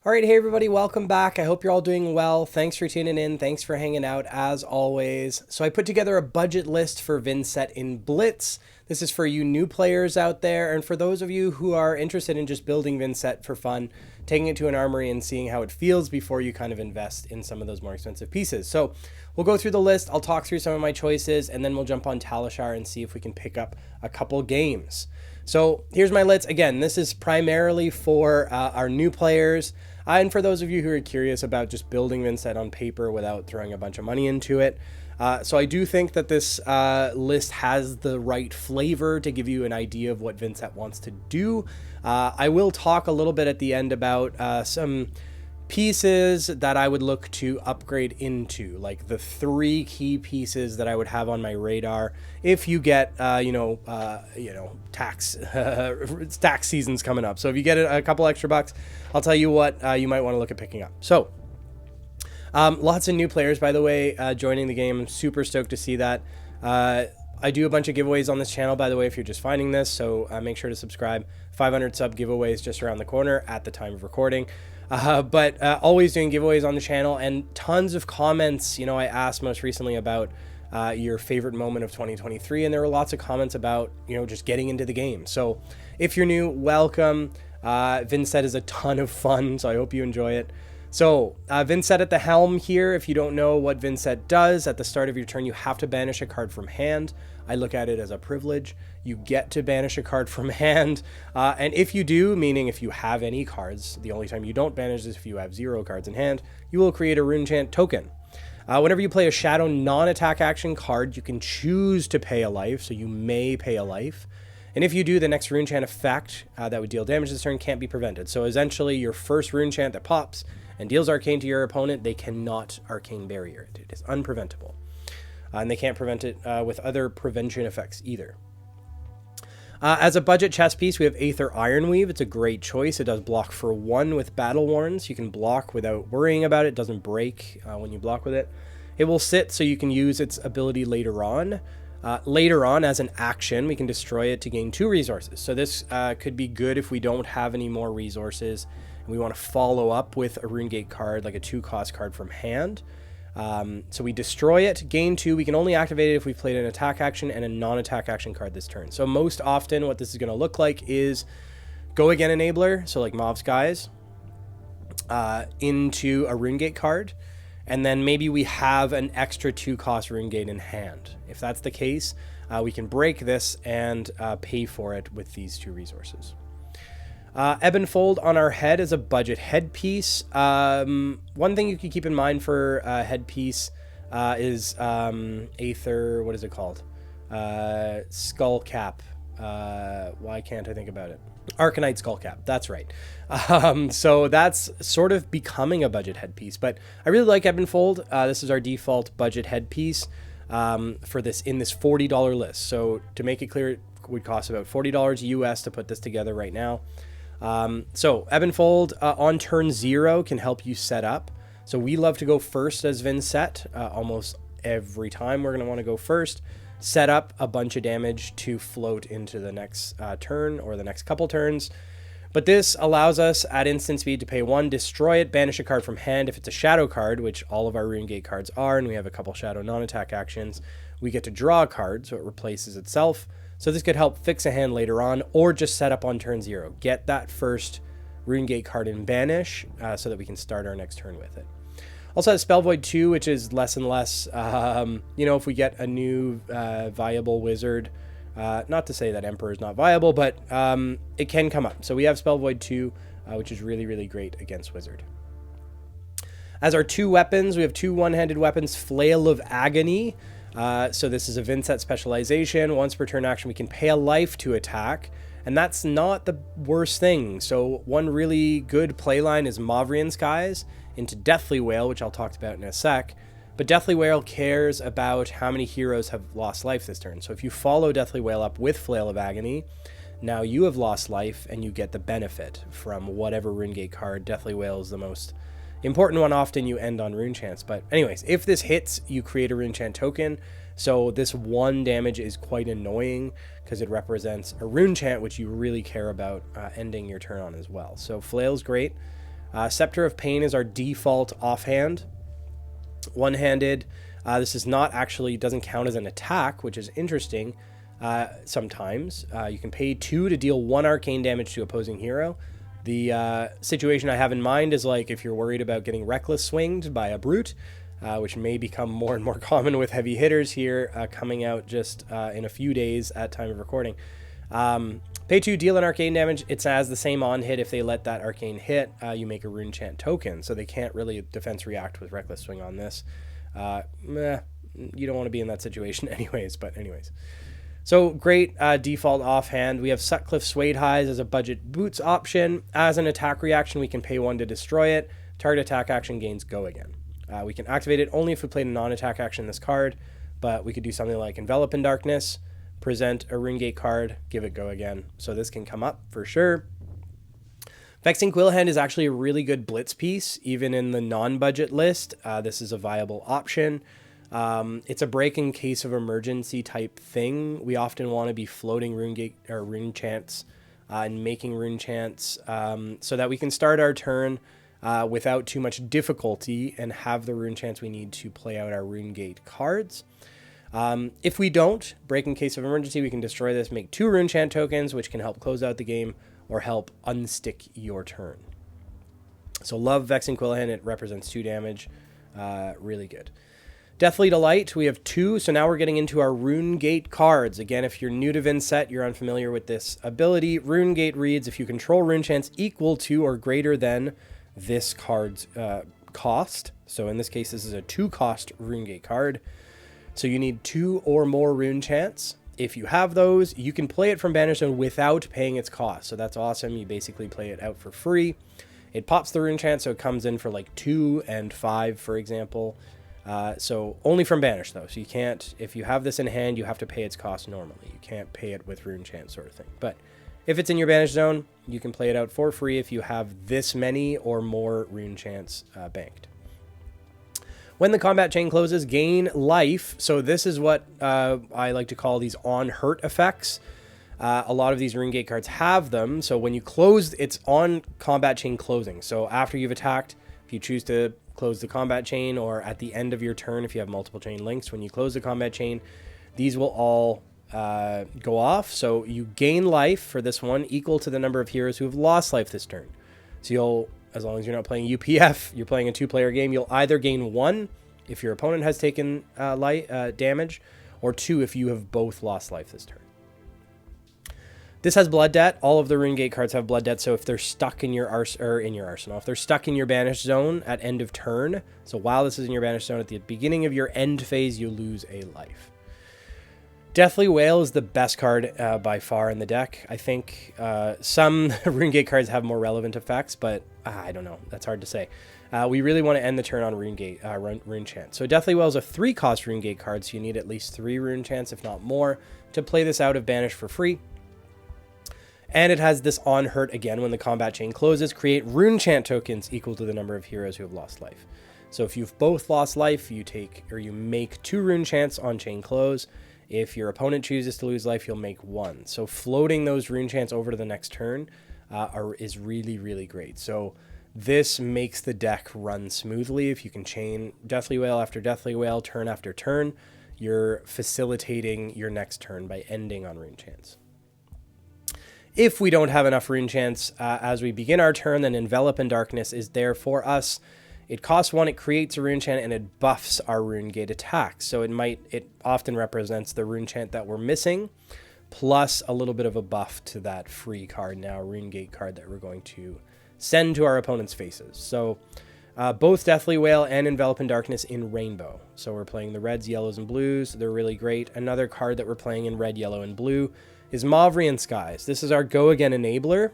All right, hey everybody, welcome back. I hope you're all doing well. Thanks for tuning in. Thanks for hanging out as always. So I put together a budget list for Vynnset in Blitz. This is for you new players out there, and for those of you who are interested in just building Vynnset for fun, taking it to an armory and seeing how it feels before you kind of invest in some of those more expensive pieces. So we'll go through the list. I'll talk through some of my choices, and then we'll jump on Talishar and see if we can pick up a couple games. So here's my list. Again, this is primarily for our new players. And for those of you who are curious about just building Vynnset on paper without throwing a bunch of money into it. So I do think that this list has the right flavor to give you an idea of what Vynnset wants to do. I will talk a little bit at the end about some pieces that I would look to upgrade into, like the 3 key pieces that I would have on my radar if you get tax tax season's coming up. So if you get a couple extra bucks, I'll tell you what you might want to look at picking up. So lots of new players, by the way, joining the game. I'm super stoked to see that. I do a bunch of giveaways on this channel, by the way, if you're just finding this, so make sure to subscribe. 500 sub giveaways just around the corner at the time of recording. But always doing giveaways on the channel, and tons of comments. You know, I asked most recently about your favorite moment of 2023, and there were lots of comments about, just getting into the game. So if you're new, welcome. Vynnset is a ton of fun, so I hope you enjoy it. So Vynnset at the helm here. If you don't know what Vynnset does, at the start of your turn, you have to banish a card from hand. I look at it as a privilege. You get to banish a card from hand. And if you do, meaning if you have any cards, the only time you don't banish is if you have 0 cards in hand, you will create a Runegate token. Whenever you play a shadow non-attack action card, you can choose to pay a life, so you may pay a life. And if you do, the next Runegate effect that would deal damage this turn can't be prevented. So essentially, your first Runegate that pops and deals arcane to your opponent, they cannot arcane barrier it. It is unpreventable. And they can't prevent it with other prevention effects either. As a budget chess piece, we have Aether Ironweave. It's a great choice. It does block for 1 with Battle Warns. You can block without worrying about it. It doesn't break when you block with it. It will sit so you can use its ability later on. Later on, as an action, we can destroy it to gain 2 resources. So this could be good if we don't have any more resources and we want to follow up with a Runegate card, like a 2-cost card from hand. So we destroy it, gain 2. We can only activate it if we've played an attack action and a non-attack action card this turn. So most often what this is going to look like is Go Again Enabler, so like Mauve Skies, into a Runegate card. And then maybe we have an extra 2-cost Runegate in hand. If that's the case, we can break this and pay for it with these 2 resources. Ebb and Fold on our head is a budget headpiece. One thing you can keep in mind for a headpiece is Aether, what is it called? Skull Cap. Why can't I think about it? Arcanite Skull Cap, that's right. So that's sort of becoming a budget headpiece, but I really like Ebb and Fold. This is our default budget headpiece for this in this $40 list. So to make it clear, it would cost about $40 US to put this together right now. So Ebb and Fold on turn 0 can help you set up. So we love to go first as Vynnset. Almost every time we're going to want to go first, set up a bunch of damage to float into the next turn or the next couple turns. But this allows us at instant speed to pay 1, destroy it, banish a card from hand. If it's a shadow card, which all of our Runegate cards are, and we have a couple shadow non-attack actions, we get to draw a card, so it replaces itself. So this could help fix a hand later on, or just set up on turn 0. Get that first Runegate card and banish so that we can start our next turn with it. Also has Spell Void 2, which is less and less, if we get a new viable wizard, not to say that Emperor is not viable, but it can come up. So we have Spell Void 2, which is really, really great against wizard. As our 2 weapons, we have 2 one-handed weapons, Flail of Agony. So this is a Vynnset specialization. Once per turn action, we can pay a life to attack, and that's not the worst thing. So one really good playline is Mavrian Skies into Deathly Wail, which I'll talk about in a sec. But Deathly Wail cares about how many heroes have lost life this turn. So if you follow Deathly Wail up with Flail of Agony, now you have lost life and you get the benefit from whatever Runegate card. Deathly Wail is the most important one. Often you end on Rune Chants. But anyways, if this hits, you create a Rune Chant token. So this 1 damage is quite annoying because it represents a Rune Chant, which you really care about ending your turn on as well. So Flail's great. Scepter of Pain is our default offhand. One-handed. This is not actually, doesn't count as an attack, which is interesting. Sometimes you can pay 2 to deal 1 arcane damage to opposing hero. The situation I have in mind is like if you're worried about getting reckless swinged by a brute, which may become more and more common with heavy hitters here, coming out just in a few days at time of recording. Pay 2, deal an arcane damage. It has the same on hit. If they let that arcane hit, you make a rune chant token, so they can't really defense react with reckless swing on this. You don't want to be in that situation anyways, but anyways. So great default offhand. We have Sutcliffe Suede Highs as a budget boots option. As an attack reaction, we can pay 1 to destroy it. Target attack action gains go again. We can activate it only if we played a non-attack action this card, but we could do something like Envelop in Darkness, present a Runegate card, give it go again. So this can come up for sure. Vexing Quillhand is actually a really good blitz piece, even in the non-budget list. This is a viable option. It's a break in case of emergency type thing. We often want to be floating Runegate or rune chants and making rune chants so that we can start our turn without too much difficulty and have the rune chants we need to play out our Runegate cards. If we don't, break in case of emergency, we can destroy this, make 2 rune chant tokens, which can help close out the game or help unstick your turn. So love Vexing Quillhand. It represents 2 damage. Really good. Deathly Delight, we have 2, so now we're getting into our Runegate cards. Again, if you're new to Vynnset, you're unfamiliar with this ability. Runegate reads, if you control rune chants equal to or greater than this card's cost. So in this case, this is a 2-cost Runegate card. So you need 2 or more rune chants. If you have those, you can play it from Banished Zone without paying its cost. So that's awesome. You basically play it out for free. It pops the rune chant, so it comes in for like 2 and 5, for example. So only from Banished, though. So you can't, if you have this in hand, you have to pay its cost normally. You can't pay it with rune chant sort of thing. But if it's in your Banished Zone, you can play it out for free if you have this many or more rune chants banked. When the combat chain closes, gain life. So this is what I like to call these on-hurt effects. A lot of these Runegate cards have them. So when you close, it's on combat chain closing. So after you've attacked, if you choose to close the combat chain, or at the end of your turn, if you have multiple chain links, when you close the combat chain, these will all go off. So you gain life for this one equal to the number of heroes who have lost life this turn. So you'll, as long as you're not playing UPF, you're playing a 2-player game, you'll either gain 1 if your opponent has taken damage, or 2 if you have both lost life this turn. This has Blood Debt. All of the Runegate cards have Blood Debt, so if they're stuck in your arsenal, if they're stuck in your Banished Zone at end of turn, so while this is in your Banished Zone, at the beginning of your end phase, you lose a life. Deathly Wail is the best card by far in the deck. I think some Runegate cards have more relevant effects, but I don't know. That's hard to say. We really want to end the turn on Rune Chant. So Deathly Wail is a 3-cost Runegate card, so you need at least 3 Rune Chants, if not more, to play this out of Banish for free. And it has this on hurt again when the combat chain closes. Create rune chant tokens equal to the number of heroes who have lost life. So if you've both lost life, you make 2 rune chants on chain close. If your opponent chooses to lose life, you'll make 1. So floating those rune chants over to the next turn is really, really great. So this makes the deck run smoothly. If you can chain Deathly Wail after Deathly Wail, turn after turn, you're facilitating your next turn by ending on rune chants. If we don't have enough rune chants as we begin our turn, then Envelop in Darkness is there for us. It costs 1, it creates a rune chant, and it buffs our Runegate attacks. So it often represents the rune chant that we're missing, plus a little bit of a buff to that free card now, Runegate card that we're going to send to our opponent's faces. So both Deathly Wail and Envelop in Darkness in Rainbow. So we're playing the reds, yellows, and blues. They're really great. Another card that we're playing in red, yellow, and blue is Mavrian Skies. This is our Go Again enabler,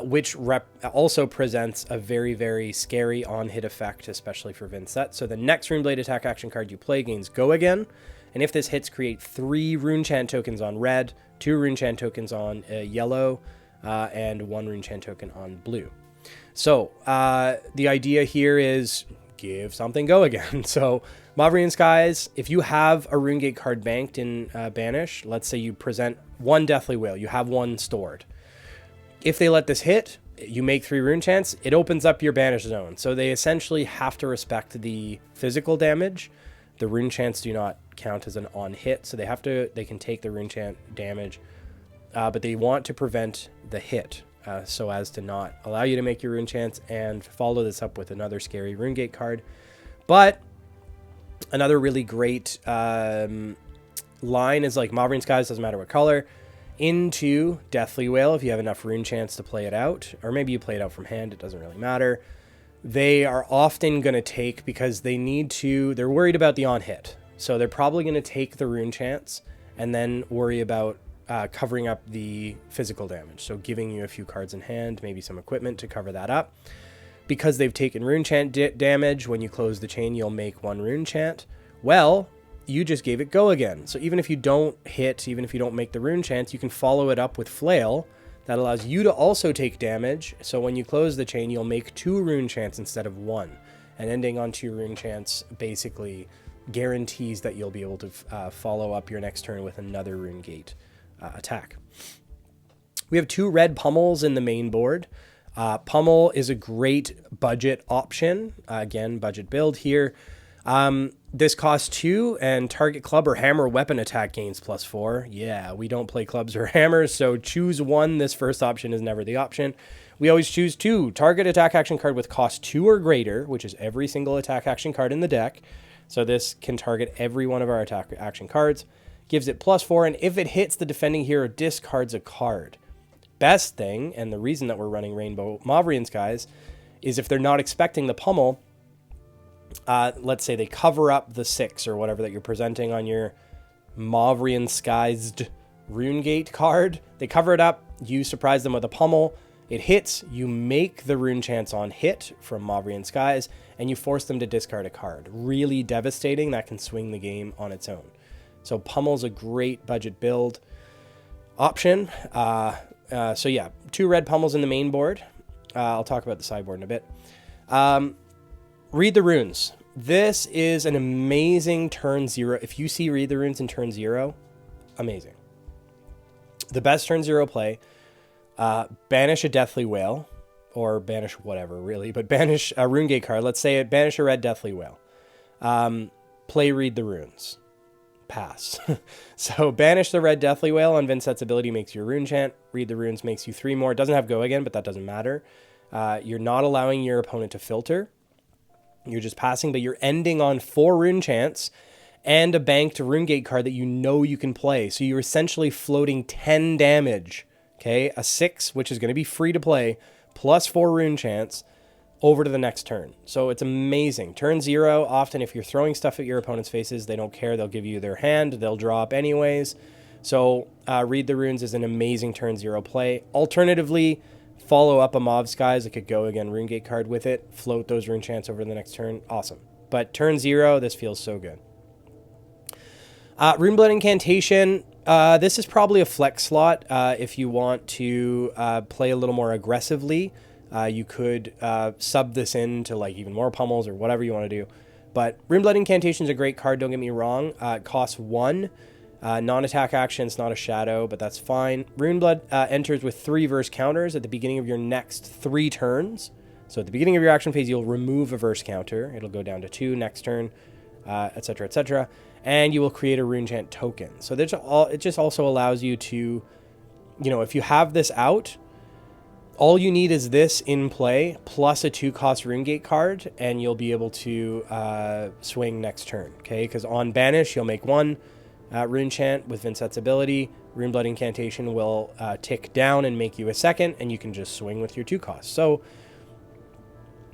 which also presents a very, very scary on-hit effect, especially for Vynnset. So the next Runeblade attack action card you play gains Go Again, and if this hits, create 3 rune chant tokens on red, 2 rune chant tokens on yellow, and 1 rune chant token on blue. So the idea here is give something Go Again. So Mavrian Skies, if you have a Runegate card banked in Banish, let's say you present 1 Deathly Wail, you have 1 stored. If they let this hit, you make 3 rune chants, it opens up your banish zone. So they essentially have to respect the physical damage. The rune chants do not count as an on hit, so they can take the rune chant damage, but they want to prevent the hit, so as to not allow you to make your rune chants and follow this up with another scary Runegate card. But another really great line is like Mauvrian Skies, doesn't matter what color, into Deathly Wail if you have enough rune chants to play it out, or maybe you play it out from hand, it doesn't really matter. They are often going to take, because they're worried about the on hit. So they're probably going to take the rune chants and then worry about covering up the physical damage. So giving you a few cards in hand, maybe some equipment to cover that up. Because they've taken rune chant damage, when you close the chain, you'll make 1 rune chant. Well, you just gave it go again. So even if you don't hit, even if you don't make the rune chants, you can follow it up with Flail. That allows you to also take damage. So when you close the chain, you'll make 2 rune chants instead of 1. And ending on 2 rune chants basically guarantees that you'll be able to follow up your next turn with another Runegate attack. We have 2 red pummels in the main board. Pummel is a great budget option. Again, budget build here. This costs 2, and target club or hammer weapon attack gains +4. Yeah, we don't play clubs or hammers, so choose 1. This first option is never the option. We always choose 2. Target attack action card with cost 2 or greater, which is every single attack action card in the deck. So this can target every one of our attack action cards. Gives it +4, and if it hits, the defending hero discards a card. Best thing, and the reason that we're running Rainbow Mauvrian Skies, is if they're not expecting the pummel, let's say they cover up the 6 or whatever that you're presenting on your Mauvrian Skies' Runegate card. They cover it up, you surprise them with a pummel, it hits, you make the rune chants on hit from Mauvrian Skies, and you force them to discard a card. Really devastating, that can swing the game on its own. So pummel's a great budget build option. So yeah, 2 red pummels in the main board. I'll talk about the sideboard in a bit. Read the Runes. This is an amazing turn 0. If you see Read the Runes in turn 0, amazing. The best turn 0 play, banish a Deathly Wail, or banish whatever, really, but banish a Runegate card. Let's say it, banish a red Deathly Wail. Play Read the Runes. Pass. So banish the red Deathly Wail on Vynnset's ability makes you a rune chant. Read the Runes makes you 3 more. It doesn't have go again, but that doesn't matter. You're not allowing your opponent to filter. You're just passing, but you're ending on 4 rune chants and a banked Runegate card that you know you can play. So you're essentially floating 10 damage, okay? A 6, which is going to be free to play, plus 4 rune chants over to the next turn. So it's amazing. Turn 0, often if you're throwing stuff at your opponent's faces, they don't care. They'll give you their hand. They'll draw up anyways. So Read the Runes is an amazing turn 0 play. Alternatively, follow up a Mauve Skies. It could go again Runegate card with it. Float those rune chants over the next turn. Awesome. But turn 0, this feels so good. Runeblood Incantation. This is probably a flex slot if you want to play a little more aggressively. You could sub this into like even more pummels or whatever you want to do. But Runeblood Incantation is a great card, don't get me wrong. It costs 1. Non-attack action, it's not a shadow, but that's fine. Runeblood enters with 3 verse counters at the beginning of your next 3 turns. So at the beginning of your action phase, you'll remove a verse counter. It'll go down to 2 next turn, etc., etc. And you will create a rune chant token. So it just also allows you to, if you have this out, all you need is this in play plus a 2-cost Runegate card, and you'll be able to swing next turn, okay? Because on Banish, you'll make 1 rune chant with Vynnset's ability. Runeblood Incantation will tick down and make you a 2nd, and you can just swing with your 2 costs. So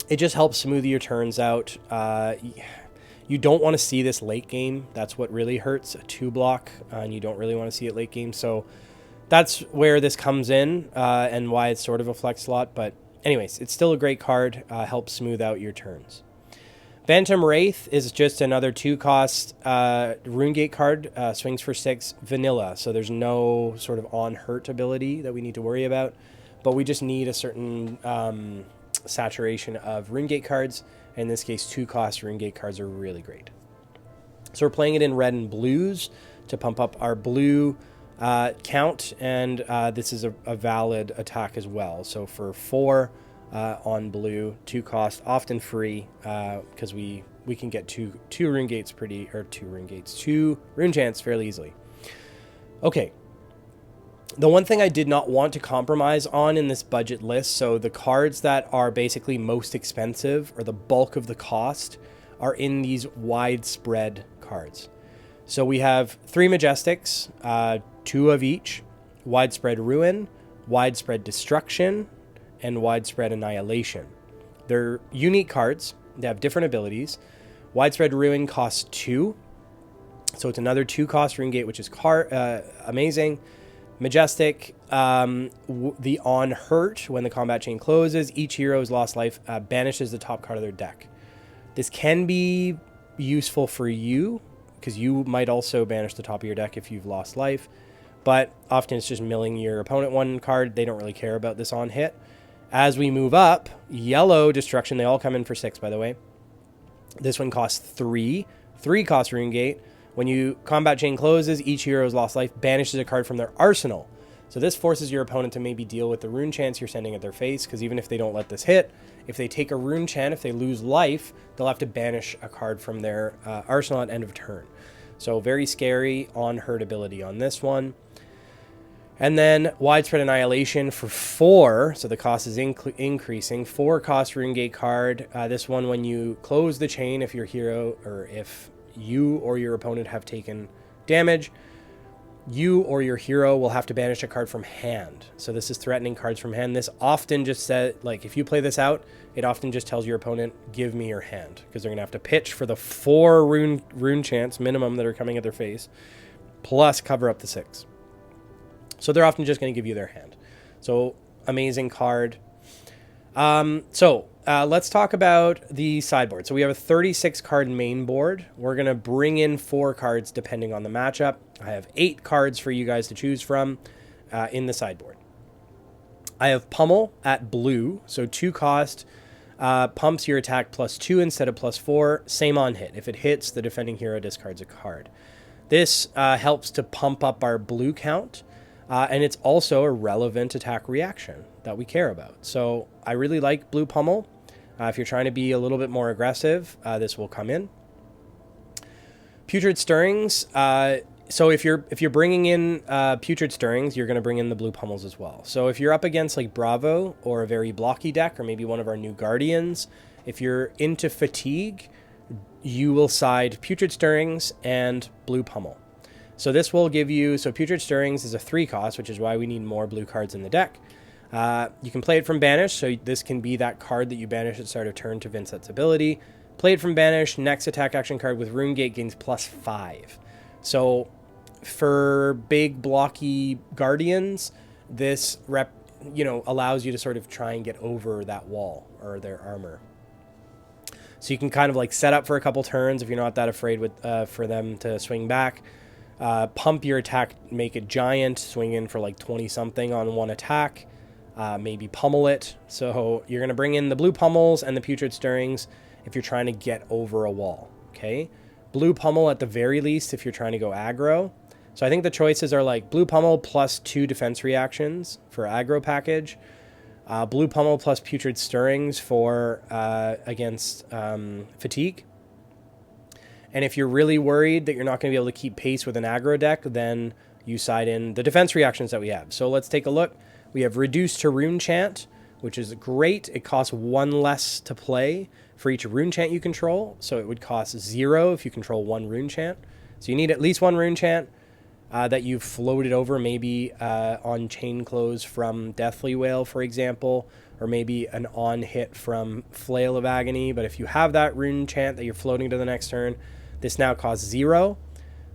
it just helps smooth your turns out. You don't want to see this late game. That's what really hurts, a 2-block, and you don't really want to see it late game. So that's where this comes in and why it's sort of a flex slot. But anyways, it's still a great card. Helps smooth out your turns. Bantam Wraith is just another 2-cost Runegate card. Swings for 6, vanilla. So there's no sort of on-hurt ability that we need to worry about. But we just need a certain saturation of Runegate cards. In this case, 2-cost Runegate cards are really great. So we're playing it in red and blues to pump up our blue count, and this is a valid attack as well. So for 4 on blue, 2 cost, often free, because we can get two rune chants fairly easily. Okay. The one thing I did not want to compromise on in this budget list, so the cards that are basically most expensive, or the bulk of the cost, are in these widespread cards. So we have 3 Majestics, 2 of each, Widespread Ruin, Widespread Destruction, and Widespread Annihilation. They're unique cards. They have different abilities. Widespread Ruin costs 2, so it's another 2 cost Runegate, which is amazing. Majestic, the on hurt, when the combat chain closes, each hero's lost life banishes the top card of their deck. This can be useful for you, because you might also banish the top of your deck if you've lost life, but often it's just milling your opponent 1 card. They don't really care about this on hit. As we move up, yellow Destruction, they all come in for 6, by the way. This one costs 3 cost Runegate. When you combat chain closes, each hero's lost life banishes a card from their arsenal. So this forces your opponent to maybe deal with the rune chants you're sending at their face, because even if they don't let this hit, if they take a rune chant, if they lose life, they'll have to banish a card from their arsenal at end of turn. So very scary on hurt ability on this one. And then Widespread Annihilation for 4, so the cost is increasing. 4 cost Runegate card. This one, when you close the chain, if your hero, or if you or your opponent have taken damage, you or your hero will have to banish a card from hand. So this is threatening cards from hand. This often just says, like, if you play this out, it often just tells your opponent, give me your hand, because they're going to have to pitch for the 4 rune chants minimum that are coming at their face, plus cover up the 6. So they're often just going to give you their hand. So amazing card. Let's talk about the sideboard. So we have a 36 card main board. We're going to bring in 4 cards depending on the matchup. I have 8 cards for you guys to choose from in the sideboard. I have Pummel at blue. So 2 cost, pumps your attack +2 instead of +4. Same on hit. If it hits, the defending hero discards a card. This helps to pump up our blue count. And it's also a relevant attack reaction that we care about. So I really like Blue Pummel. If you're trying to be a little bit more aggressive, this will come in. Putrid Stirrings. So if you're bringing in Putrid Stirrings, you're going to bring in the Blue Pummels as well. So if you're up against like Bravo or a very blocky deck, or maybe one of our new Guardians, if you're into fatigue, you will side Putrid Stirrings and Blue Pummel. So this will give you, so Putrid Stirrings is a 3 cost, which is why we need more blue cards in the deck. You can play it from Banish, so this can be that card that you banish at start of turn to Vynnset's ability. Play it from Banish, next attack action card with Runegate gains +5. So for big blocky Guardians, this allows you to sort of try and get over that wall or their armor. So you can kind of like set up for a couple turns if you're not that afraid for them to swing back. Pump your attack, make it giant, swing in for like 20 something on 1 attack, maybe pummel it. So you're going to bring in the Blue Pummels and the Putrid Stirrings if you're trying to get over a wall. Okay. Blue Pummel at the very least if you're trying to go aggro. So I think the choices are like Blue Pummel +2 defense reactions for aggro package, Blue Pummel plus Putrid Stirrings for against fatigue. And if you're really worried that you're not going to be able to keep pace with an aggro deck, then you side in the defense reactions that we have. So let's take a look. We have Reduced to Rune Chant, which is great. It costs 1 less to play for each rune chant you control. So it would cost 0 if you control 1 rune chant. So you need at least 1 rune chant that you've floated over, maybe on Chain Close from Deathly Wail, for example, or maybe an on hit from Flail of Agony. But if you have that rune chant that you're floating to the next turn, this now costs 0.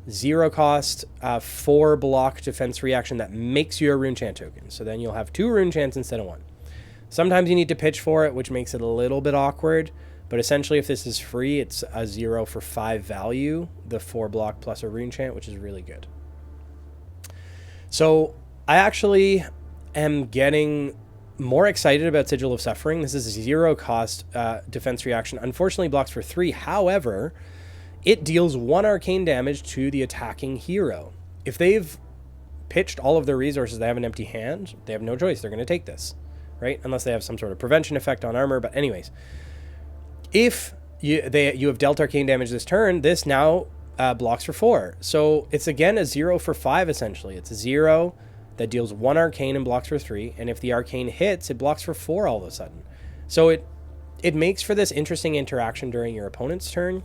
0 cost, 4 block defense reaction that makes you a rune chant token. So then you'll have 2 rune chants instead of 1. Sometimes you need to pitch for it, which makes it a little bit awkward. But essentially, if this is free, it's a 0 for 5 value, the 4 block plus a rune chant, which is really good. So I actually am getting more excited about Sigil of Suffering. This is a 0 cost defense reaction. Unfortunately, blocks for 3. However, it deals 1 arcane damage to the attacking hero. If they've pitched all of their resources, they have an empty hand, they have no choice. They're going to take this, right? Unless they have some sort of prevention effect on armor. But anyways, if you have dealt arcane damage this turn, this now blocks for 4. So it's again a 0 for 5 essentially. It's a 0 that deals 1 arcane and blocks for 3. And if the arcane hits, it blocks for 4 all of a sudden. So it makes for this interesting interaction during your opponent's turn.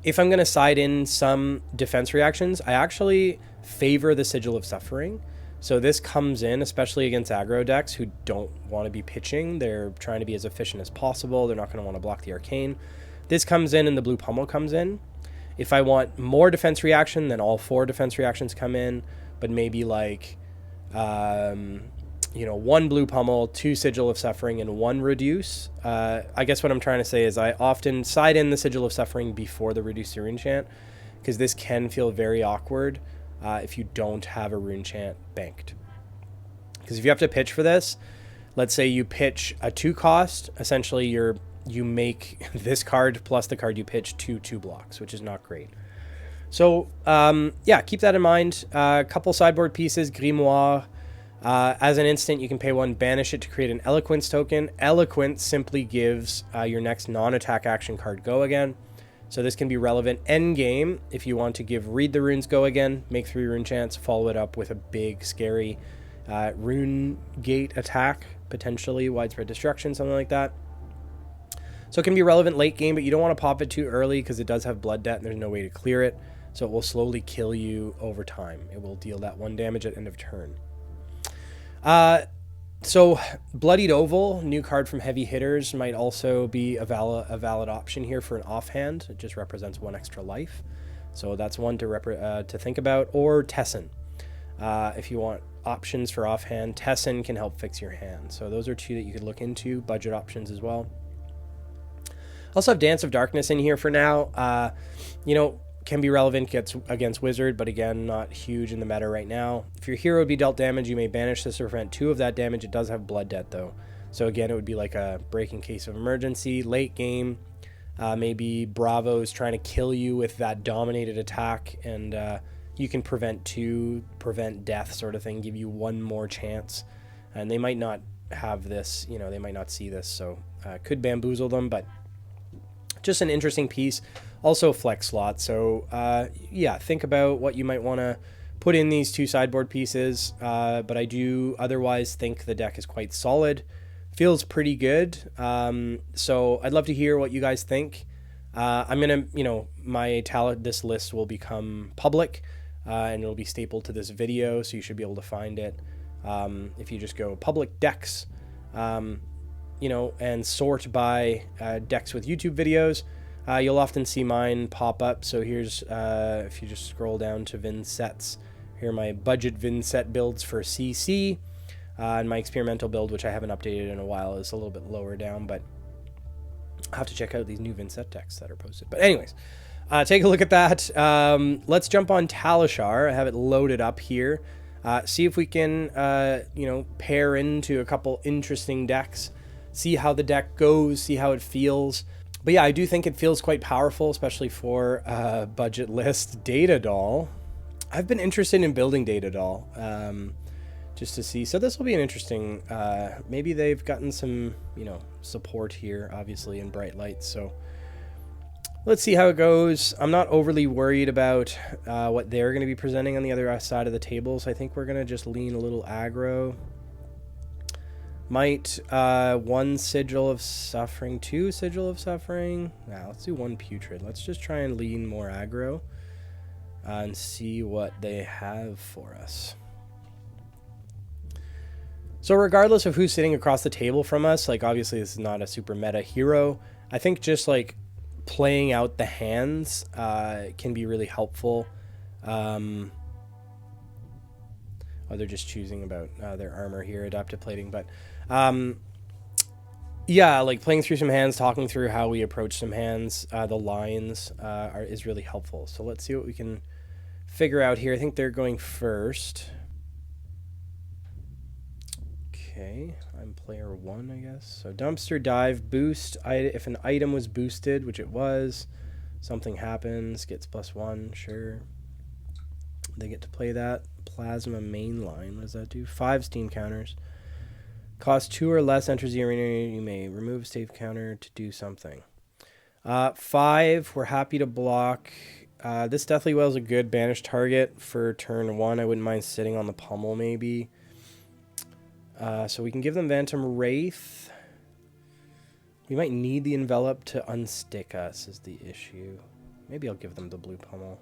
If I'm going to side in some defense reactions, I actually favor the Sigil of Suffering. So this comes in, especially against aggro decks who don't want to be pitching. They're trying to be as efficient as possible. They're not going to want to block the arcane. This comes in and the blue pummel comes in. If I want more defense reaction, then all 4 defense reactions come in. But maybe like, 1 blue pummel, 2 Sigil of Suffering, and 1 reduce. I guess what I'm trying to say is I often side in the Sigil of Suffering before the reduce rune chant, because this can feel very awkward if you don't have a rune chant banked. Because if you have to pitch for this, let's say you pitch a 2 cost, essentially you make this card plus the card you pitch 2 blocks, which is not great. So yeah, keep that in mind. A couple sideboard pieces, Grimoire. As an instant, you can pay 1, banish it to create an Eloquence token. Eloquence simply gives your next non-attack action card go again. So this can be relevant end game if you want to give Read the Runes go again, make 3 rune chants, follow it up with a big, scary Runegate attack, potentially Widespread Destruction, something like that. So it can be relevant late game, but you don't want to pop it too early because it does have Blood Debt and there's no way to clear it. So it will slowly kill you over time. It will deal that 1 damage at end of turn. So Bloodied Oval, new card from Heavy Hitters, might also be a valid option here for an offhand. It just represents 1 extra life. So that's one to think about. Or Tessin. If you want options for offhand, Tessin can help fix your hand. So those are 2 that you could look into, budget options as well. Also have Dance of Darkness in here for now. Can be relevant against Wizard, but again, not huge in the meta right now. If your hero would be dealt damage, you may banish this to prevent 2 of that damage. It does have Blood Debt, though. So again, it would be like a break in case of emergency. Late game, maybe Bravo is trying to kill you with that dominated attack, and you can prevent death sort of thing, give you 1 more chance. And they might not have this, they might not see this, so could bamboozle them, but just an interesting piece. Also flex slot. So yeah, think about what you might want to put in these 2 sideboard pieces. But I do otherwise think the deck is quite solid. Feels pretty good. So I'd love to hear what you guys think. I'm going to, this list will become public and it'll be stapled to this video. So you should be able to find it. If you just go public decks, and sort by decks with YouTube videos, you'll often see mine pop up. So here's, if you just scroll down to Vynsets, here are my budget Vynnset builds for CC. And my experimental build, which I haven't updated in a while, is a little bit lower down, but I'll have to check out these new Vynnset decks that are posted. But anyways, take a look at that. Let's jump on Talishar. I have it loaded up here. See if we can, pair into a couple interesting decks. See how the deck goes, see how it feels. But yeah, I do think it feels quite powerful, especially for a budget list. Data Doll. I've been interested in building Data Doll just to see. So this will be an interesting, maybe they've gotten some, support here, obviously, in Bright Lights. So let's see how it goes. I'm not overly worried about what they're going to be presenting on the other side of the table. So I think we're going to just lean a little aggro. Might 1 Sigil of Suffering, 2 Sigil of Suffering. Nah, let's do 1 Putrid. Let's just try and lean more aggro and see what they have for us. So regardless of who's sitting across the table from us, like obviously this is not a super meta hero. I think just like playing out the hands can be really helpful. They're just choosing about their armor here, adaptive plating, but yeah, like playing through some hands, talking through how we approach some hands, the lines is really helpful. So let's see what we can figure out here. I think they're going first. Okay, I'm player 1, I guess. So dumpster dive, boost. If an item was boosted, which it was, something happens, gets +1, sure. They get to play that. Plasma Mainline. What does that do? 5 steam counters. Cost 2 or less, enters the arena. You may remove a steam counter to do something. 5, we're happy to block. This Deathly Whale is a good banish target for turn 1. I wouldn't mind sitting on the pummel maybe. So we can give them Phantom Wraith. We might need the Envelop to unstick us is the issue. Maybe I'll give them the blue pummel.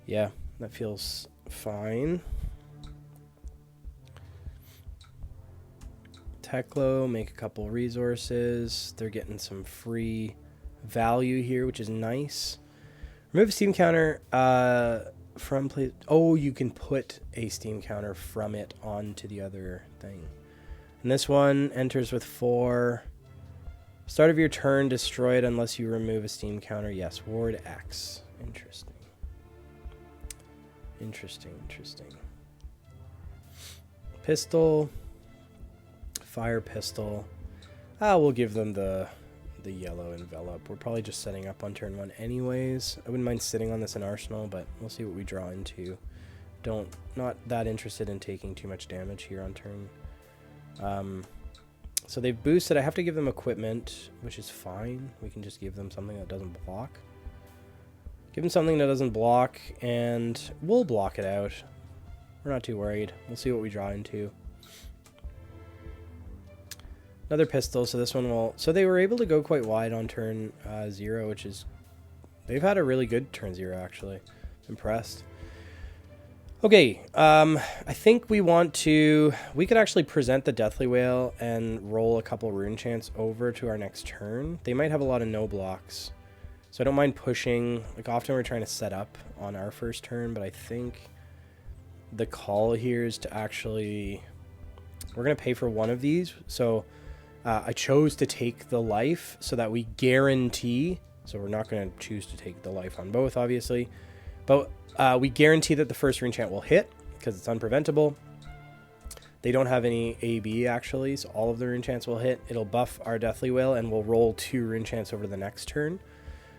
Yeah, that feels fine. Teklo, make a couple resources. They're getting some free value here, which is nice. Remove a steam counter from place. Oh, you can put a steam counter from it onto the other thing. And this one enters with 4. Start of your turn, destroy it unless you remove a steam counter. Yes, ward X. Interesting. Interesting. Pistol. Fire pistol. We'll give them the yellow envelop. We're probably just setting up on turn 1 anyways. I wouldn't mind sitting on this in Arsenal, but we'll see what we draw into. Not that interested in taking too much damage here on turn. So they've boosted. I have to give them equipment, which is fine. We can just give them something that doesn't block. Give them something that doesn't block, and we'll block it out. We're not too worried. We'll see what we draw into. Another pistol, so this one will... So they were able to go quite wide on turn 0, which is... They've had a really good turn 0, actually. Impressed. Okay, I think we want to... We could actually present the Deathly Whale and roll a couple rune chants over to our next turn. They might have a lot of no blocks. So I don't mind pushing... Like, often we're trying to set up on our first turn, but I think the call here is to actually... We're going to pay for one of these, so... I chose to take the life so that we guarantee, so we're not going to choose to take the life on both, obviously, but we guarantee that the first rune chant will hit because it's unpreventable. They don't have any AB actually, so all of the rune chants will hit. It'll buff our Deathly Whale and we'll roll 2 rune chants over the next turn.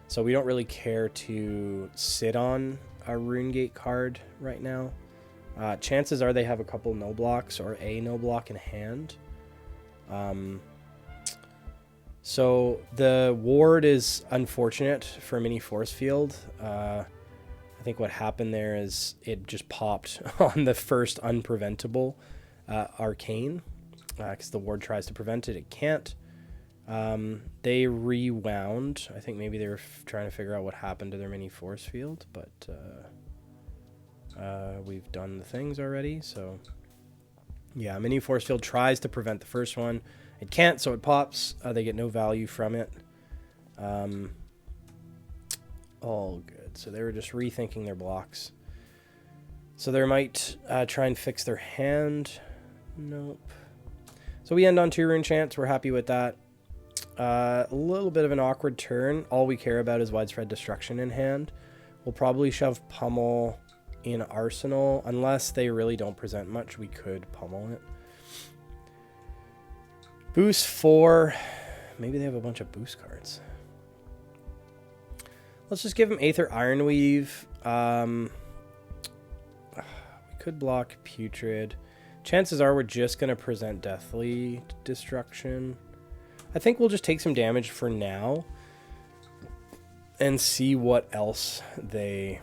So we don't really care to sit on a Runegate card right now. Chances are they have a couple no blocks or a no block in hand. So the ward is unfortunate for mini force field. I think what happened there is it just popped on the first unpreventable arcane because the ward tries to prevent it. It can't. They rewound. I think maybe they were trying to figure out what happened to their mini force field, but we've done the things already. So yeah, mini force field tries to prevent the first one. It can't, so it pops. They get no value from it. All good. So they were just rethinking their blocks. So they might try and fix their hand. Nope. So we end on 2 rune chants. We're happy with that. A little bit of an awkward turn. All we care about is widespread destruction in hand. We'll probably shove pummel in arsenal. Unless they really don't present much, we could pummel it. Boost 4. Maybe they have a bunch of boost cards. Let's just give them Aether Ironweave. We could block Putrid. Chances are we're just going to present Deathly Destruction. I think we'll just take some damage for now and see what else they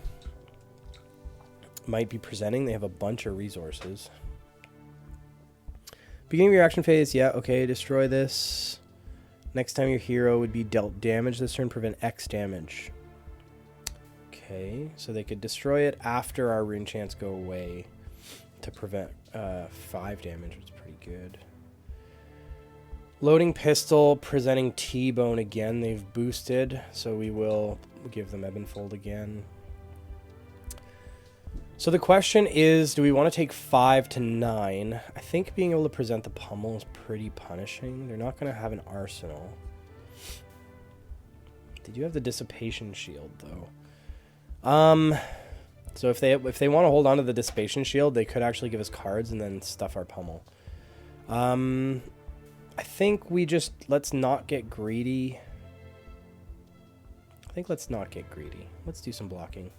might be presenting. They have a bunch of resources. Beginning of your action phase, yeah, okay, destroy this. Next time your hero would be dealt damage this turn, prevent X damage. Okay, so they could destroy it after our rune chants go away to prevent 5 damage, which is pretty good. Loading pistol, presenting T-Bone again. They've boosted, so we will give them Ebonfold again. So the question is, do we want to take 5 to 9? I think being able to present the pummel is pretty punishing. They're not going to have an arsenal. They do have the Dissipation Shield, though. So if they want to hold on to the Dissipation Shield, they could actually give us cards and then stuff our pummel. I think we just... Let's not get greedy. Let's do some blocking.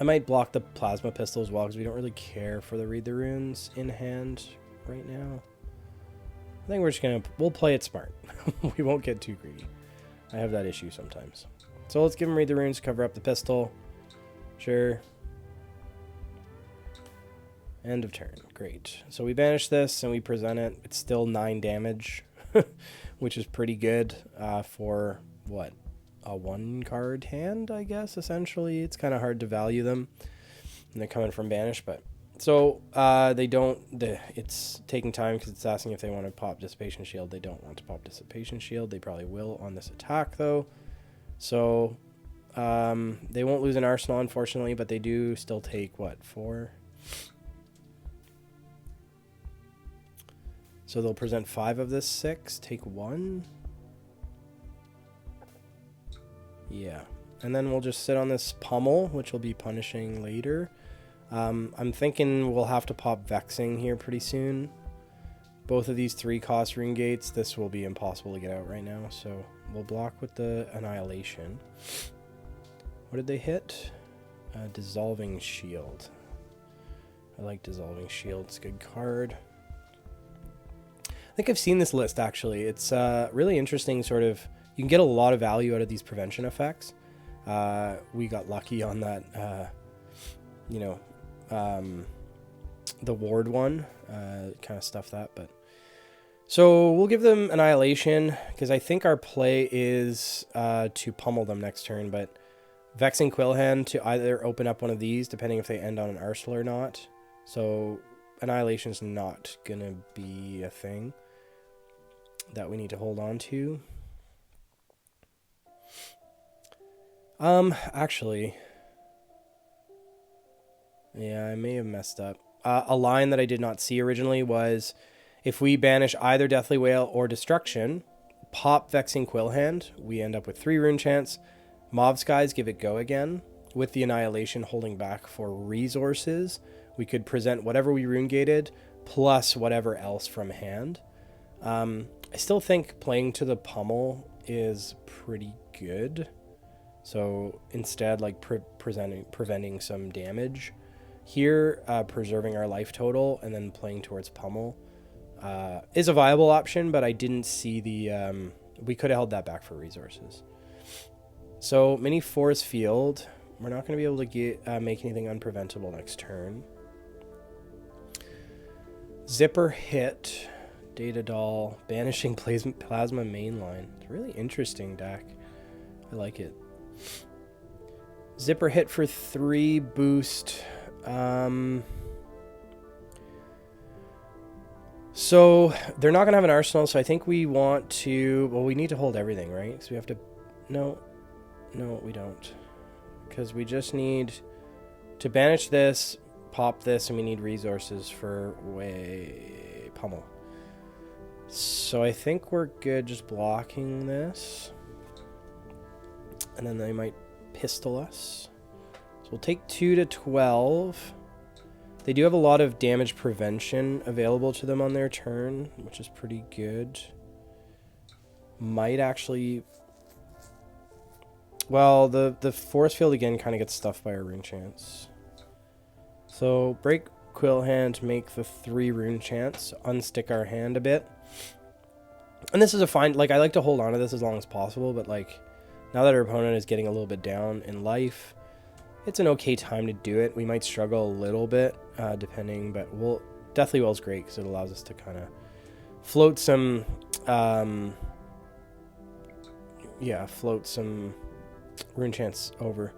I might block the plasma pistol as well because we don't really care for the read the runes in hand right now. I think we're just we'll play it smart. We won't get too greedy. I have that issue sometimes. So let's give him read the runes, cover up the pistol. Sure. End of turn. Great. So we banish this and we present it. It's still 9 damage, which is pretty good for what? A 1-card hand, I guess, essentially. It's kind of hard to value them. And they're coming from banish, but... So they don't... It's taking time because it's asking if they want to pop Dissipation Shield. They don't want to pop Dissipation Shield. They probably will on this attack, though. So they won't lose an arsenal, unfortunately, but they do still take, what, 4? So they'll present 5 of this 6, take 1. Yeah. And then we'll just sit on this pummel, which will be punishing later. I'm thinking we'll have to pop Vexing here pretty soon. Both of these 3-cost Runegates, this will be impossible to get out right now. So we'll block with the Annihilation. What did they hit? Dissolving Shield. I like Dissolving Shield. It's a good card. I think I've seen this list, actually. It's really interesting, sort of... You can get a lot of value out of these prevention effects. We got lucky on that, the ward one. Kind of stuffed that, but... So we'll give them Annihilation, because I think our play is to pummel them next turn, but Vexing Quillhand to either open up one of these, depending if they end on an Arsenal or not. So Annihilation's not going to be a thing that we need to hold on to. Actually, yeah, I may have messed up. A line that I did not see originally was, if we banish either Deathly Wail or Destruction, pop Vexing Quillhand, we end up with 3 rune chance. Mauve Skies give it go again. With the Annihilation holding back for resources, we could present whatever we rune gated plus whatever else from hand. I still think playing to the pummel is pretty good. So instead, like preventing some damage here, preserving our life total, and then playing towards pummel is a viable option, but I didn't see the... we could have held that back for resources. So mini force field. We're not going to be able to make anything unpreventable next turn. Zipper hit. Data Doll. Banishing Plasma Mainline. It's a really interesting deck. I like it. Zipper hit for 3 boost. So they're not going to have an arsenal, so I think we want to... Well, we need to hold everything, right? So we have to... No, we don't. Because we just need to banish this, pop this, and we need resources for pummel. So I think we're good just blocking this. And then they might pistol us. So we'll take 2 to 12. They do have a lot of damage prevention available to them on their turn, which is pretty good. Might actually... Well, the force field again kind of gets stuffed by our rune chance. So break Quillhand, make the 3 rune chance, unstick our hand a bit. And this is a fine... Like, I like to hold on to this as long as possible, but like... Now that our opponent is getting a little bit down in life, it's an okay time to do it. We might struggle a little bit, depending, but Deathly Wail's great because it allows us to kind of float some, float some rune chance over.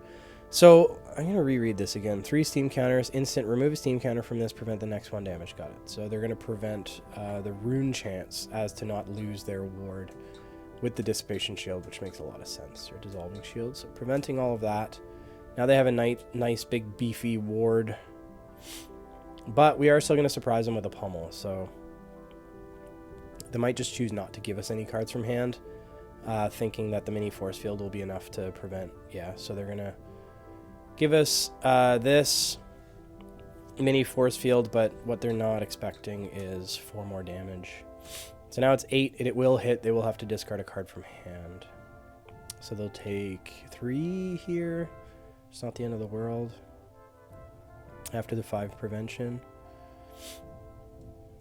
So I'm going to reread this again. 3 steam counters, instant, remove a steam counter from this, prevent the next 1 damage. Got it. So they're going to prevent the rune chance as to not lose their ward with the Dissipation Shield, which makes a lot of sense, or Dissolving Shield. So preventing all of that. Now they have a nice big beefy ward, but we are still going to surprise them with a pummel, so they might just choose not to give us any cards from hand, thinking that the mini force field will be enough to prevent. Yeah, so they're going to give us this mini force field, but what they're not expecting is 4 more damage. So now it's 8, and it will hit. They will have to discard a card from hand. So they'll take 3 here. It's not the end of the world. after the 5 prevention.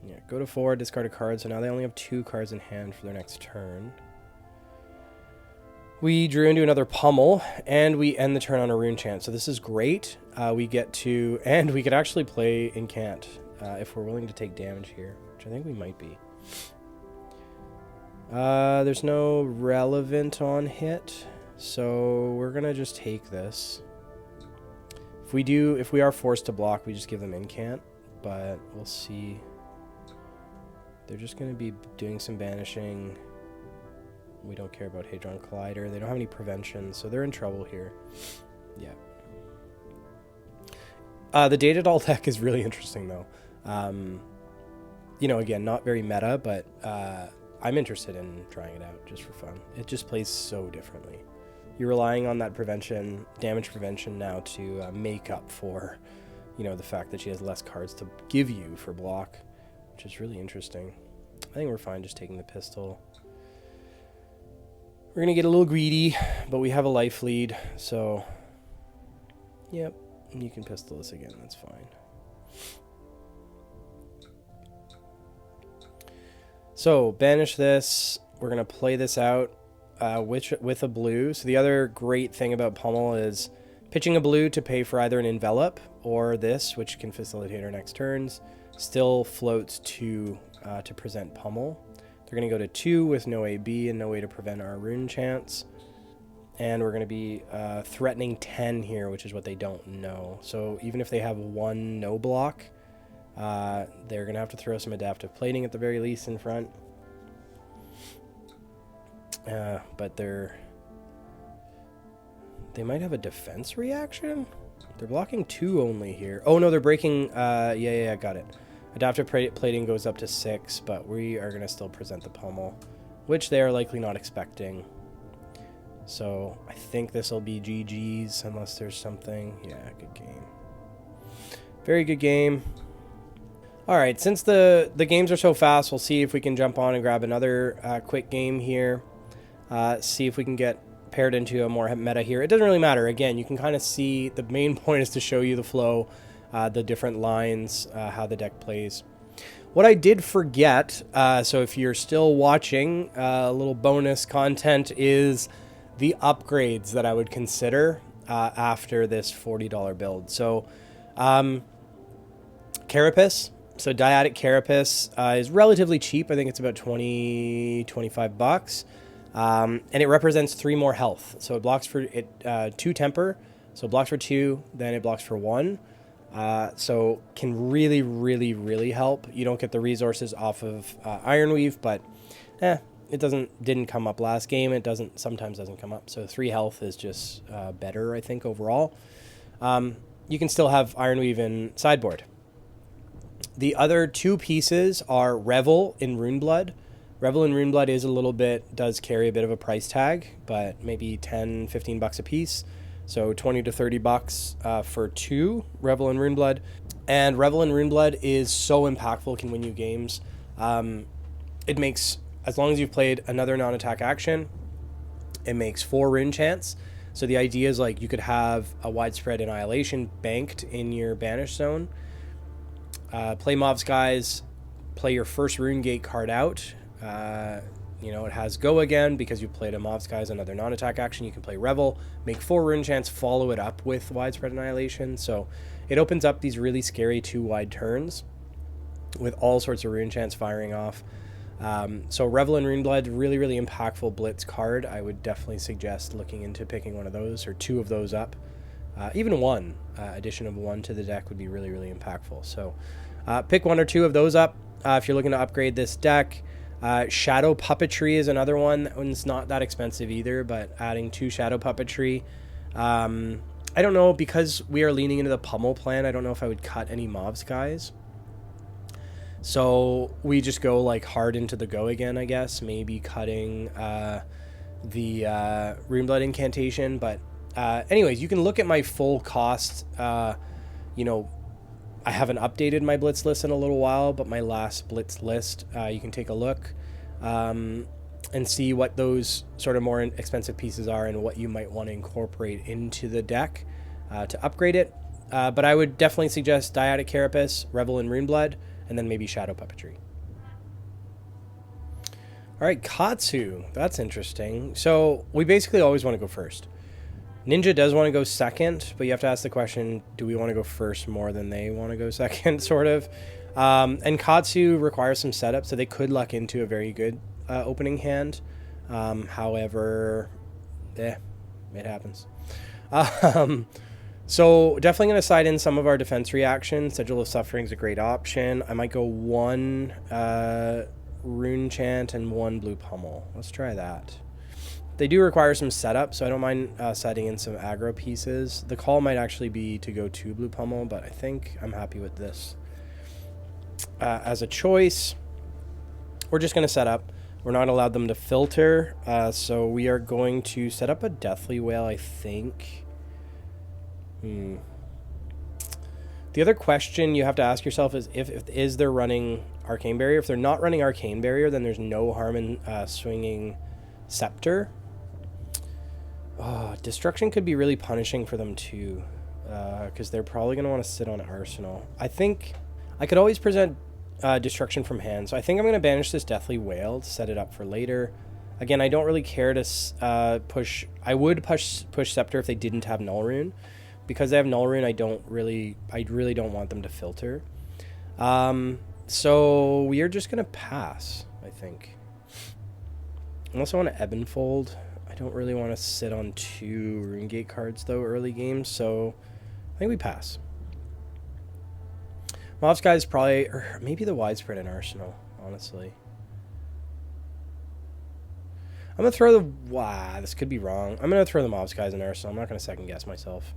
Yeah, go to 4, discard a card, so now they only have 2 cards in hand for their next turn. We drew into another pummel, and we end the turn on a rune chant. So this is great. We get to, and we could actually play Incant if we're willing to take damage here, which I think we might be. There's no relevant on hit, so we're gonna just take this. If we are forced to block, we just give them Incant, but we'll see. They're just gonna be doing some banishing. We don't care about Hadron Collider. They don't have any prevention, so they're in trouble here. Yeah. The Data Doll deck is really interesting, though. You know, again, not very meta, but I'm interested in trying it out just for fun. It just plays so differently. You're relying on that prevention, damage prevention now to make up for, you know, the fact that she has less cards to give you for block, which is really interesting. I think we're fine just taking the pistol. We're going to get a little greedy, but we have a life lead, so yep, you can pistol this again, that's fine. So, banish this. We're going to play this out with a blue. So the other great thing about Pummel is pitching a blue to pay for either an envelop or this, which can facilitate our next turns, still floats to present Pummel. They're going to go to 2 with no AB and no way to prevent our rune chance. And we're going to be threatening 10 here, which is what they don't know. So even if they have 1 no block, they're going to have to throw some adaptive plating at the very least in front. But they might have a defense reaction? They're blocking 2 only here. Oh no, they're breaking... yeah, got it. Adaptive plating goes up to 6, but we are going to still present the Pummel, which they are likely not expecting. So I think this will be GG's unless there's something. Yeah, good game. Very good game. All right, since the games are so fast, we'll see if we can jump on and grab another quick game here. See if we can get paired into a more meta here. It doesn't really matter. Again, you can kind of see the main point is to show you the flow, the different lines, how the deck plays. What I did forget, so if you're still watching, a little bonus content is the upgrades that I would consider after this $40 build. So, Carapace. So Dyadic Carapace is relatively cheap. I think it's about 25 bucks. And it represents 3 more health. So it blocks for 2 temper. So it blocks for 2, then it blocks for 1. So can really, really, really help. You don't get the resources off of Ironweave, but it didn't come up last game. It sometimes doesn't come up. So 3 health is just better, I think, overall. You can still have Ironweave in Sideboard. The other 2 pieces are Revel in Runeblood. Revel in Runeblood does carry a bit of a price tag, but maybe 10, 15 bucks a piece. So 20 to 30 bucks for 2 Revel in Runeblood. And Revel in Runeblood is so impactful, can win you games. It makes, as long as you've played another non-attack action, it makes 4 rune chance. So the idea is like you could have a widespread annihilation banked in your banish zone. Play Mobs Guys, play your first Runegate card out. It has Go again because you played a Mobs Guys, another non-attack action. You can play Revel, make 4 rune chance, follow it up with widespread annihilation. So it opens up these really scary 2 wide turns with all sorts of rune chance firing off. So Revel in Runeblood, really, really impactful Blitz card. I would definitely suggest looking into picking one of those or 2 of those up. Even 1, addition of 1 to the deck would be really, really impactful. So pick 1 or 2 of those up if you're looking to upgrade this deck. Shadow Puppetry is another one. That one's not that expensive either, but adding 2 Shadow Puppetry. I don't know, because we are leaning into the Pummel plan, I don't know if I would cut any Mobs Guys. So we just go like hard into the Go again, I guess. Maybe cutting the Runeblood Incantation, but anyways, you can look at my full cost. I haven't updated my Blitz list in a little while, but my last Blitz list, you can take a look and see what those sort of more expensive pieces are and what you might want to incorporate into the deck to upgrade it. But I would definitely suggest Dyadic Carapace, Revel in Runeblood, and then maybe Shadow Puppetry. All right, Katsu. That's interesting. So we basically always want to go first. Ninja does want to go second, but you have to ask the question, do we want to go first more than they want to go second, sort of? And Katsu requires some setup, so they could luck into a very good opening hand. However, it happens. So definitely going to side in some of our defense reactions. Sigil of Suffering is a great option. I might go 1 Rune Chant and 1 Blue Pummel. Let's try that. They do require some setup, so I don't mind setting in some aggro pieces. The call might actually be to go 2 Blue Pummel, but I think I'm happy with this. As a choice, we're just going to set up. We're not allowed them to filter, so we are going to set up a Deathly Whale, I think. The other question you have to ask yourself is is they're running Arcane Barrier. If they're not running Arcane Barrier, then there's no harm in swinging Scepter. Oh, Destruction could be really punishing for them too, because they're probably going to want to sit on Arsenal. I think I could always present Destruction from hand, so I think I'm going to banish this Deathly Whale to set it up for later. Again, I don't really care to push. I would push Scepter if they didn't have Null Rune. Because they have Null Rune, I really don't want them to filter. So we are just going to pass, I think. Unless I want to Ebonfold. I don't really want to sit on 2 Runegate cards, though, early game, so I think we pass. Mobsky is probably, or maybe the Widespread in Arsenal, honestly. I'm going to throw the, this could be wrong. I'm going to throw the Mobsky in Arsenal. I'm not going to second guess myself.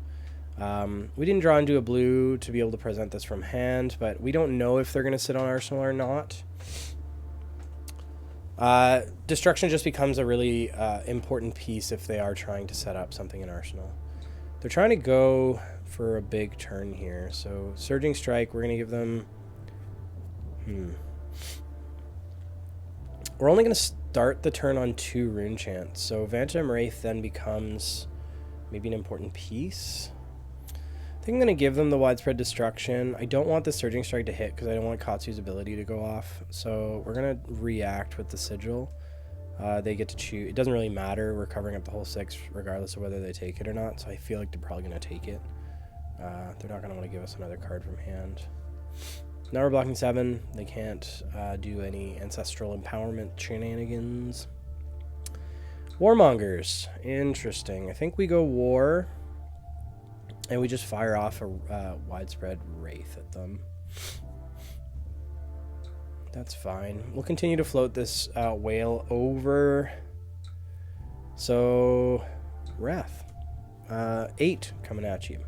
We didn't draw into a blue to be able to present this from hand, but we don't know if they're going to sit on Arsenal or not. Destruction just becomes a really important piece if they are trying to set up something in Arsenal. They're trying to go for a big turn here, so Surging Strike, we're going to give them... We're only going to start the turn on 2 Rune Chants, so Phantom Wraith then becomes maybe an important piece. I think I'm going to give them the Widespread Destruction. I don't want the Surging Strike to hit because I don't want Katsu's ability to go off. So we're going to react with the Sigil. They get to choose. It doesn't really matter. We're covering up the whole 6 regardless of whether they take it or not. So I feel like they're probably going to take it. They're not going to want to give us another card from hand. Now we're blocking 7. They can't do any Ancestral Empowerment shenanigans. Warmongers. Interesting. I think we go War. And we just fire off a Widespread Wraith at them. That's fine. We'll continue to float this whale over. So, Wrath. 8 coming at you.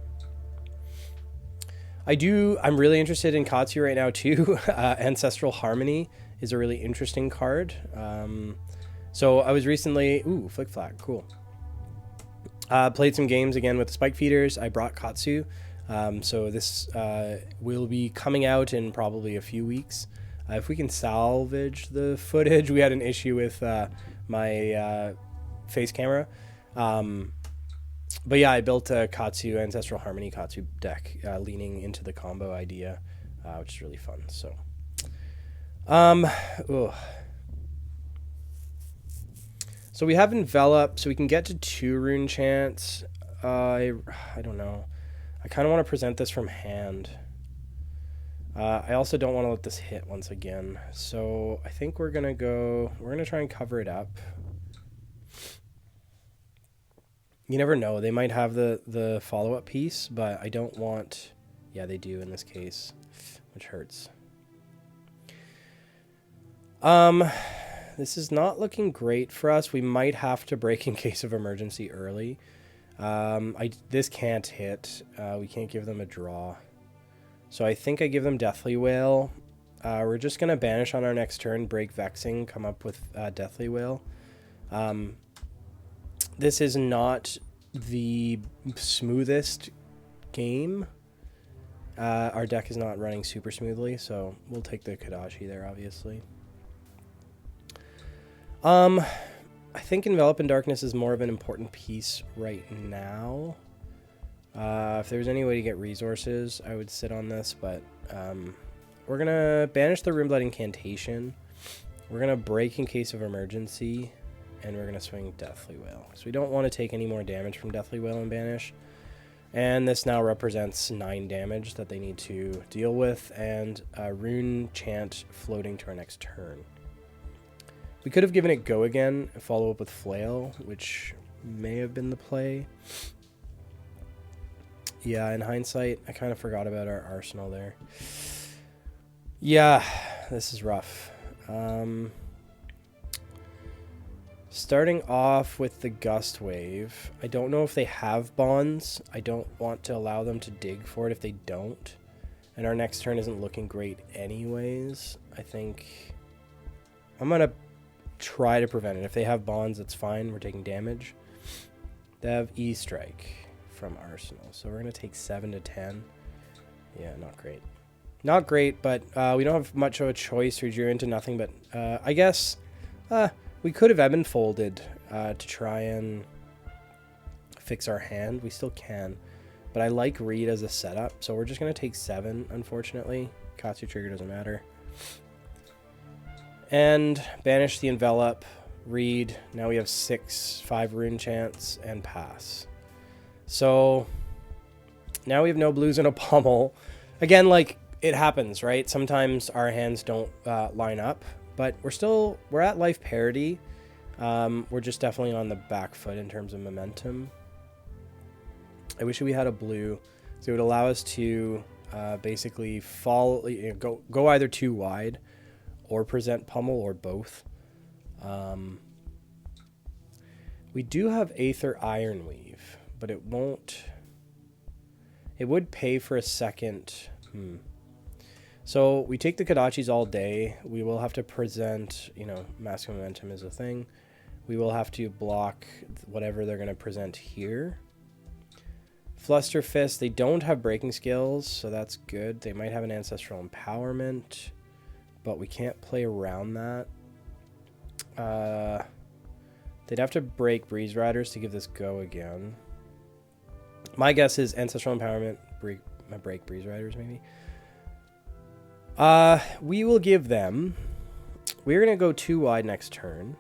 I'm really interested in Katsu right now too. Ancestral Harmony is a really interesting card. So I was recently... Ooh, Flick Flack. Cool. Played some games again with the Spike Feeders. I brought Katsu. So this will be coming out in probably a few weeks. If we can salvage the footage. We had an issue with my face camera. But yeah, I built a Katsu, Ancestral Harmony Katsu deck, leaning into the combo idea, which is really fun. So, So we have Envelop, so we can get to 2 Rune Chants. I don't know. I kind of want to present this from hand. I also don't want to let this hit once again. So I think we're going to try and cover it up. You never know. They might have the follow-up piece, but I don't want... Yeah, they do in this case, which hurts. This is not looking great for us. We might have to break in case of emergency early. This can't hit. We can't give them a draw. So I think I give them Deathly Whale. We're just going to banish on our next turn, break Vexing, come up with Deathly Whale. This is not the smoothest game. Our deck is not running super smoothly, so we'll take the Kadashi there, obviously. I think Envelop in Darkness is more of an important piece right now. If there was any way to get resources, I would sit on this, but we're going to banish the Runeblood Incantation. We're going to break in case of emergency, and we're going to swing Deathly Wail. So we don't want to take any more damage from Deathly Wail and banish. And this now represents 9 damage that they need to deal with, and a Rune Chant floating to our next turn. We could have given it Go Again and follow up with Flail, which may have been the play. Yeah, in hindsight, I kind of forgot about our arsenal there. Yeah, this is rough. Starting off with the Gust Wave, I don't know if they have bonds. I don't want to allow them to dig for it if they don't. And our next turn isn't looking great anyways. I think I'm going to try to prevent it. If they have bonds, that's fine. We're taking damage. They have E-Strike from Arsenal. So we're going to take 7 to 10. Yeah, not great. Not great, but we don't have much of a choice. We drew into nothing, but I guess we could have ebb and folded to try and fix our hand. We still can, but I like Reed as a setup, so we're just going to take 7, unfortunately. Katsu trigger doesn't matter. And banish the Envelop, Reed. Now we have 5 Rune Chants, and pass. So now we have no blues and a pummel. Again, like, it happens, right? Sometimes our hands don't line up, but we're at life parity. We're just definitely on the back foot in terms of momentum. I wish we had a blue, so it would allow us to basically go either too wide or present pummel or both. We do have Aether Ironweave, but it won't. It would pay for a second. So we take the Kodachis all day. We will have to present, Mask of Momentum is a thing. We will have to block whatever they're going to present here. Fluster Fist, they don't have breaking skills, so that's good. They might have an Ancestral Empowerment, but we can't play around that. They'd have to break Breeze Riders to give this Go Again. My guess is Ancestral Empowerment, break Breeze Riders maybe. We will give them. We're going to go too wide next turn.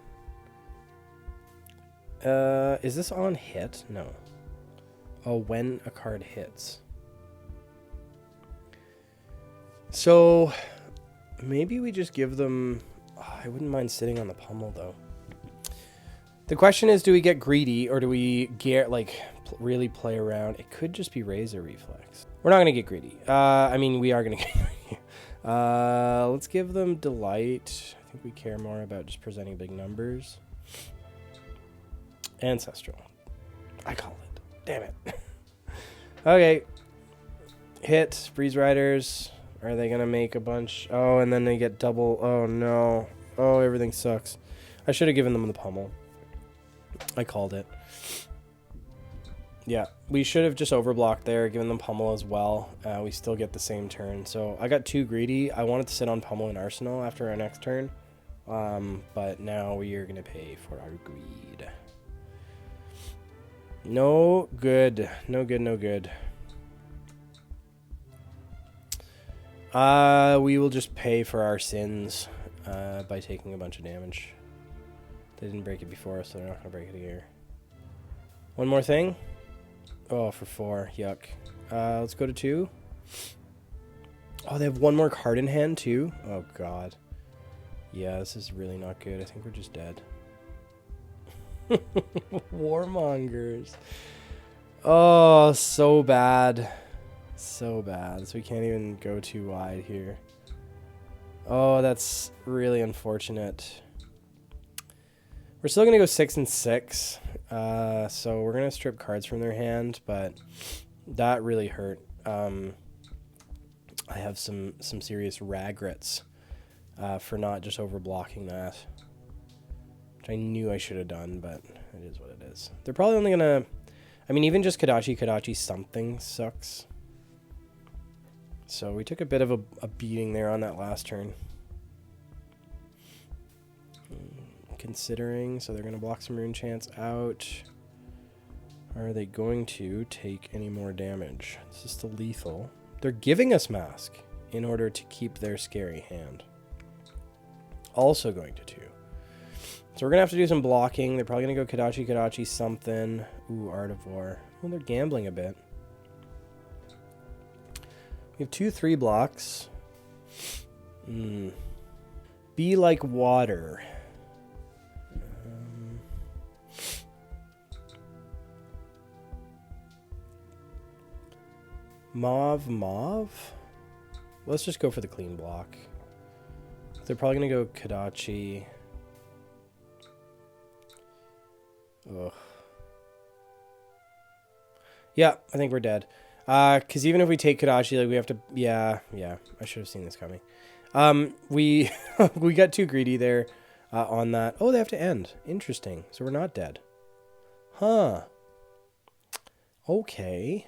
Is this on hit? No. Oh, when a card hits. So maybe we just give them. I wouldn't mind sitting on the pummel though. The question is, do we get greedy or do we get really play around? It could just be Razor Reflex. We're not going to get greedy. I mean, we are going to get greedy. Let's give them Delight. I think we care more about just presenting big numbers. Ancestral. I call it. Damn it. Okay. Hit. Breeze Riders. Are they going to make a bunch? Oh, and then they get double. Oh, no. Oh, everything sucks. I should have given them the pummel. I called it. Yeah, we should have just overblocked there, given them pummel as well. We still get the same turn. So I got too greedy. I wanted to sit on pummel and arsenal after our next turn. But now we are going to pay for our greed. No good. No good, no good. We will just pay for our sins by taking a bunch of damage. They didn't break it before, so they're not going to break it here. One more thing. Oh, for 4. Yuck. Let's go to 2. Oh, they have one more card in hand, too? Oh, God. Yeah, this is really not good. I think we're just dead. Warmongers. Oh, so bad. So bad. So we can't even go too wide here. Oh, that's really unfortunate. We're still going to go 6 and 6. So we're going to strip cards from their hand, but that really hurt. I have some serious regrets for not just overblocking that, which I knew I should have done, but it is what it is. They're probably only going to... I mean, even just Kodachi something sucks. So we took a bit of a beating there on that last turn. Considering, so they're going to block some Rune Chants out. Are they going to take any more damage? This is still lethal. They're giving us Mask in order to keep their scary hand. Also going to 2. So we're going to have to do some blocking. They're probably going to go Kadachi, something. Ooh, Art of War. Well, they're gambling a bit. We have 2/3 blocks. Be like water. Mauve. Let's just go for the clean block. They're probably going to go Kadachi. Ugh. Yeah, I think we're dead. Because even if we take Kadachi, like we have to... Yeah, I should have seen this coming. We we got too greedy there on that. Oh, they have to end. Interesting. So we're not dead. Huh. Okay.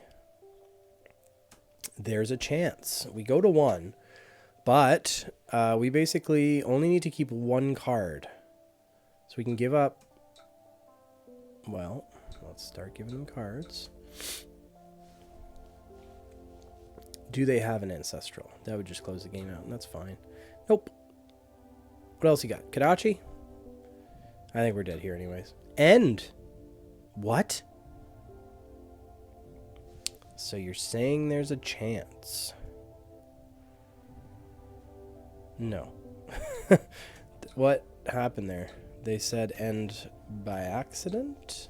There's a chance. We go to 1, but we basically only need to keep 1 card. So we can give up... Well, let's start giving them cards. Do they have an Ancestral? That would just close the game out, and that's fine. Nope. What else you got? Kadachi? I think we're dead here anyways. End! What? So you're saying there's a chance? No. What happened there? They said end by accident?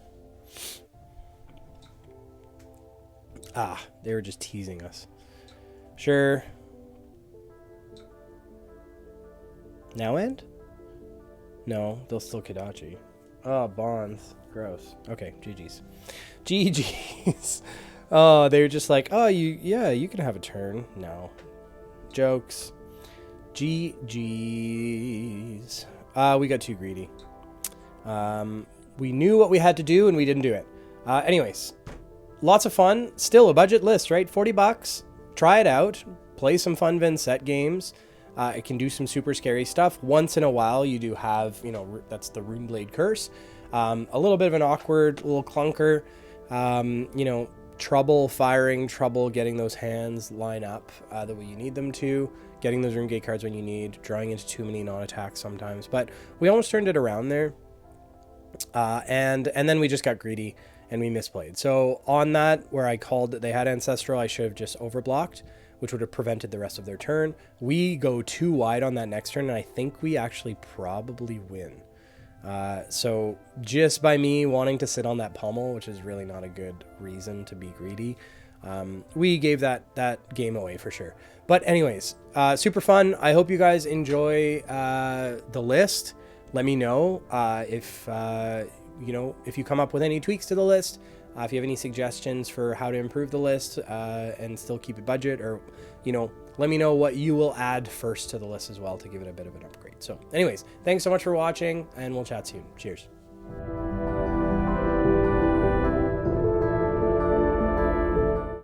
Ah, they were just teasing us. Sure. Now end? No, they'll still Kadachi. Oh, bonds. Gross. Okay, GG's. GG's. Oh, they were just like, oh, you can have a turn. No. Jokes. GG's. We got too greedy. We knew what we had to do and we didn't do it. Anyways, lots of fun. Still a budget list, right? $40. Try it out. Play some fun Vynnset games. It can do some super scary stuff. Once in a while, you do have, that's the Runeblade Curse. A little bit of an awkward little clunker. Trouble firing, trouble getting those hands line up the way you need them to, getting those Runegate cards when you need, drawing into too many non-attacks sometimes. But we almost turned it around there. And then we just got greedy and we misplayed. So on that, where I called that they had Ancestral, I should have just overblocked, which would have prevented the rest of their turn. We go too wide on that next turn, and I think we actually probably win. So just by me wanting to sit on that pommel, which is really not a good reason to be greedy, we gave that game away for sure. But anyways, super fun. I hope you guys enjoy the list. Let me know if you come up with any tweaks to the list, if you have any suggestions for how to improve the list and still keep it budget, or let me know what you will add first to the list as well to give it a bit of an upgrade. So anyways, thanks so much for watching, and we'll chat soon. Cheers.